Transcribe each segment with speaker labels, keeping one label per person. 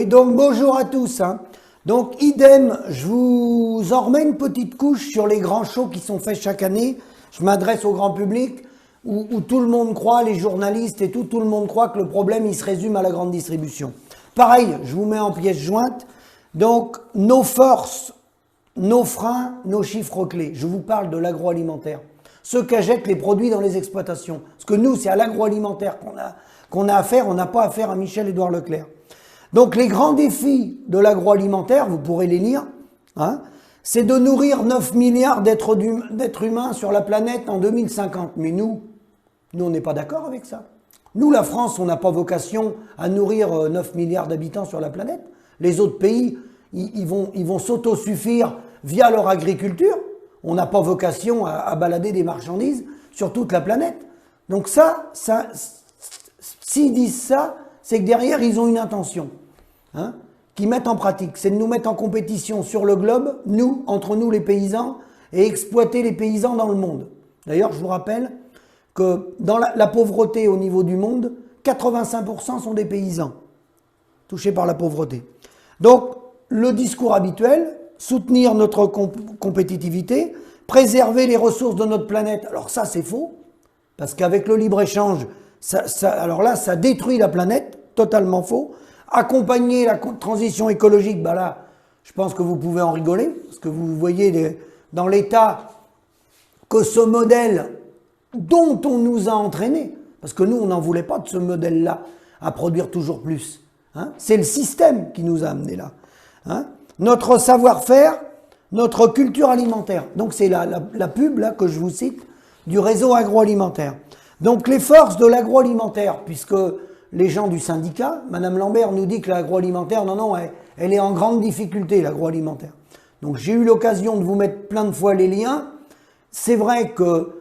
Speaker 1: Oui, donc bonjour à tous. Donc idem, je vous en remets une petite couche sur les grands shows qui sont faits chaque année. Je m'adresse au grand public où tout le monde croit, les journalistes et tout le monde croit que le problème il se résume à la grande distribution. Pareil, je vous mets en pièces jointes. Donc nos forces, nos freins, nos chiffres clés. Je vous parle de l'agroalimentaire. Ce qu'achètent les produits dans les exploitations. Parce que nous, c'est à l'agroalimentaire qu'on a affaire, on n'a pas affaire à Michel-Édouard Leclerc. Donc les grands défis de l'agroalimentaire, vous pourrez les lire, c'est de nourrir 9 milliards d'êtres humains sur la planète en 2050. Mais nous on n'est pas d'accord avec ça. Nous, la France, on n'a pas vocation à nourrir 9 milliards d'habitants sur la planète. Les autres pays, ils vont s'autosuffire via leur agriculture. On n'a pas vocation à balader des marchandises sur toute la planète. Donc s'ils disent ça, c'est que derrière, ils ont une intention qu'ils mettent en pratique. C'est de nous mettre en compétition sur le globe, nous, entre nous les paysans, et exploiter les paysans dans le monde. D'ailleurs, je vous rappelle que dans la pauvreté au niveau du monde, 85% sont des paysans touchés par la pauvreté. Donc, le discours habituel, soutenir notre compétitivité, préserver les ressources de notre planète. Alors ça, c'est faux, parce qu'avec le libre-échange, alors là, ça détruit la planète, totalement faux. Accompagner la transition écologique, bah là, je pense que vous pouvez en rigoler, parce que vous voyez dans l'état que ce modèle dont on nous a entraînés, parce que nous, on n'en voulait pas de ce modèle-là, à produire toujours plus. C'est le système qui nous a amenés là. Notre savoir-faire, notre culture alimentaire. Donc c'est la pub là, que je vous cite, du réseau agroalimentaire. Donc les forces de l'agroalimentaire, puisque les gens du syndicat, Madame Lambert nous dit que l'agroalimentaire, non, elle est en grande difficulté, l'agroalimentaire. Donc j'ai eu l'occasion de vous mettre plein de fois les liens. C'est vrai que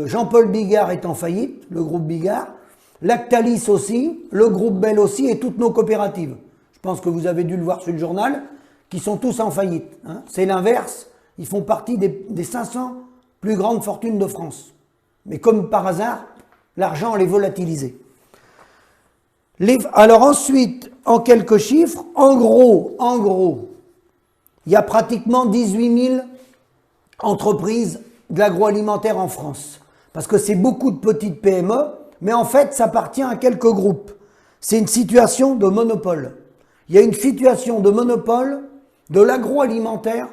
Speaker 1: Jean-Paul Bigard est en faillite, le groupe Bigard, Lactalis aussi, le groupe Bell aussi et toutes nos coopératives. Je pense que vous avez dû le voir sur le journal, qui sont tous en faillite. C'est l'inverse, ils font partie des 500 plus grandes fortunes de France. Mais comme par hasard, l'argent est volatilisé. Alors ensuite, en quelques chiffres, en gros, il y a pratiquement 18 000 entreprises de l'agroalimentaire en France. Parce que c'est beaucoup de petites PME, mais en fait, ça appartient à quelques groupes. C'est une situation de monopole. Il y a une situation de monopole de l'agroalimentaire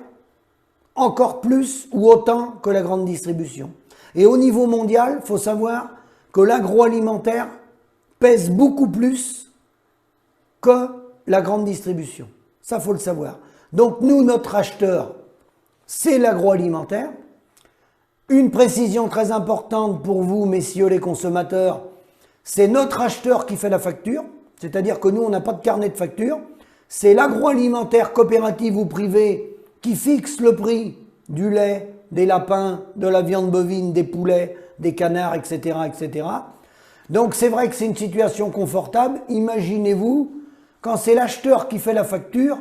Speaker 1: encore plus ou autant que la grande distribution. Et au niveau mondial, il faut savoir que l'agroalimentaire pèse beaucoup plus que la grande distribution. Ça, faut le savoir. Donc nous, notre acheteur, c'est l'agroalimentaire. Une précision très importante pour vous, messieurs les consommateurs, c'est notre acheteur qui fait la facture. C'est-à-dire que nous, on n'a pas de carnet de facture. C'est l'agroalimentaire coopérative ou privé qui fixe le prix du lait, des lapins, de la viande bovine, des poulets, des canards, etc., etc. Donc c'est vrai que c'est une situation confortable. Imaginez-vous, quand c'est l'acheteur qui fait la facture,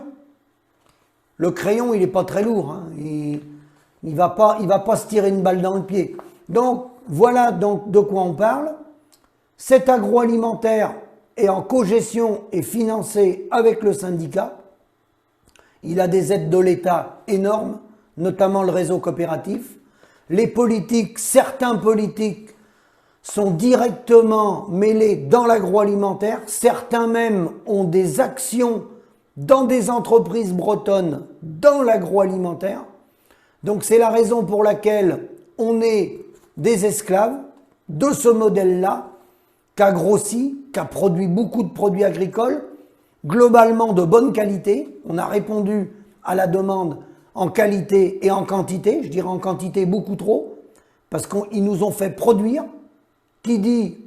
Speaker 1: le crayon, il n'est pas très lourd. Il va pas se tirer une balle dans le pied. Donc voilà donc de quoi on parle. Cet agroalimentaire est en cogestion et financé avec le syndicat. Il a des aides de l'État énormes, notamment le réseau coopératif. Les politiques, certains politiques sont directement mêlés dans l'agroalimentaire. Certains même ont des actions dans des entreprises bretonnes dans l'agroalimentaire. Donc c'est la raison pour laquelle on est des esclaves de ce modèle-là, qui a grossi, qui a produit beaucoup de produits agricoles, globalement de bonne qualité. On a répondu à la demande en qualité et en quantité, je dirais en quantité beaucoup trop, parce qu'ils nous ont fait produire. Qui dit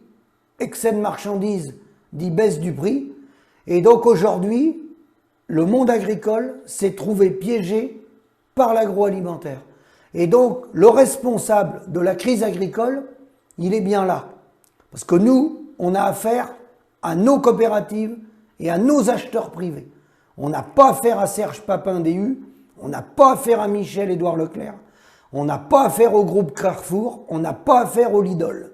Speaker 1: excès de marchandises dit baisse du prix. Et donc aujourd'hui, le monde agricole s'est trouvé piégé par l'agroalimentaire. Et donc le responsable de la crise agricole, il est bien là. Parce que nous, on a affaire à nos coopératives et à nos acheteurs privés. On n'a pas affaire à Serge Papin DU, on n'a pas affaire à Michel-Édouard Leclerc, on n'a pas affaire au groupe Carrefour, on n'a pas affaire au Lidl.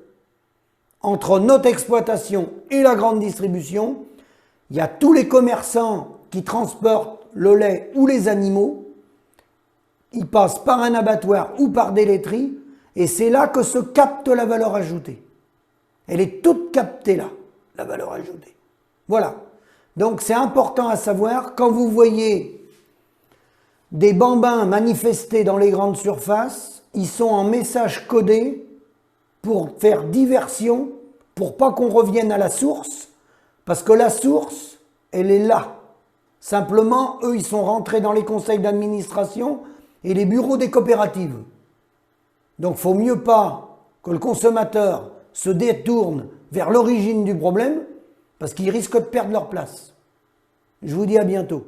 Speaker 1: Entre notre exploitation et la grande distribution, il y a tous les commerçants qui transportent le lait ou les animaux, ils passent par un abattoir ou par des laiteries, et c'est là que se capte la valeur ajoutée. Elle est toute captée là, la valeur ajoutée. Voilà. Donc c'est important à savoir, quand vous voyez des bambins manifester dans les grandes surfaces, ils sont en message codé pour faire diversion, pour pas qu'on revienne à la source, parce que la source, elle est là. Simplement, eux, ils sont rentrés dans les conseils d'administration et les bureaux des coopératives. Donc, il faut mieux pas que le consommateur se détourne vers l'origine du problème, parce qu'ils risquent de perdre leur place. Je vous dis à bientôt.